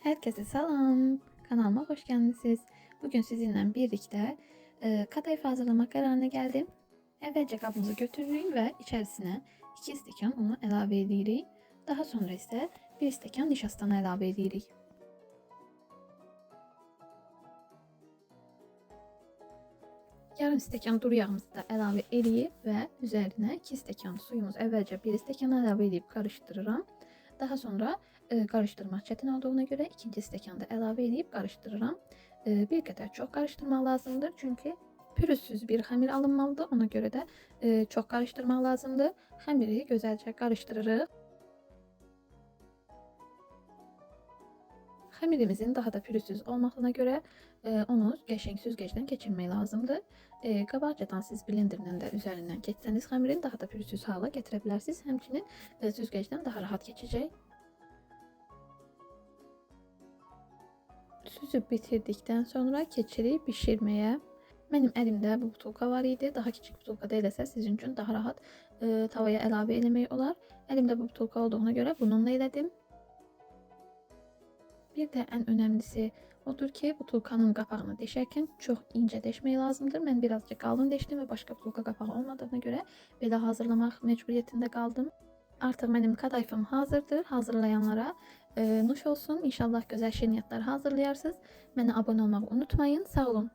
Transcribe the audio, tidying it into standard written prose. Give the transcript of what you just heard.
Herkese selam. Kanalıma hoş geldiniz. Bugün sizinle birlikte kadayıf hazırlamak kararına geldim. Evvelce kabımızı götürürük ve içerisine 2 stəkan unu ilave edirik. Daha sonra ise 1 stəkan nişastanı ilave edirik. Yarım stəkan duru yağımızı da ilave edip ve üzerine 2 stəkan suyumuz evvelce 1 stəkan ilave edip karıştırıram. Daha sonra karıştırmak çetin olduğuna göre ikinci stəkanı da ilave edip karıştırıram. Bir qədər çox karıştırmaq lazımdır çünkü pürüzsüz bir xəmir alınmalıdır. Ona göre de çox karıştırmaq lazımdır. Xəmiri gözəlcə karıştırırıq. Xəmirimizin daha da pürüzsüz olmasına göre onu qəşəng süzgecdən keçirmək lazımdır. Qabaqcadan siz blenderlə də üzərindən keçsəniz xəmirin daha da pürüzsüz hala gətirə bilərsiniz. Həmçinin süzgecdən daha rahat keçəcək. Süzüb bitirdikten sonra keçirik bişirmeye. Benim elimde bu butulka var idi. Daha küçük butulka değilsə sizin için daha rahat tavaya əlavə eləmək olar. Elimde bu butulka olduğuna göre bununla elədim. Bir de en önemlisi odur ki butulkanın kapağını deşerken çok ince deşmək lazımdır. Ben birazcık qalın deşdim ve başka butulka kapağı olmadığına göre belə hazırlamaq mecburiyetinde kaldım. Artık benim kadayıfım hazırdır. Hazırlayanlara nuş olsun. İnşallah güzel şirniyyatlar hazırlayarsınız. Bana abone olmayı unutmayın. Sağ olun.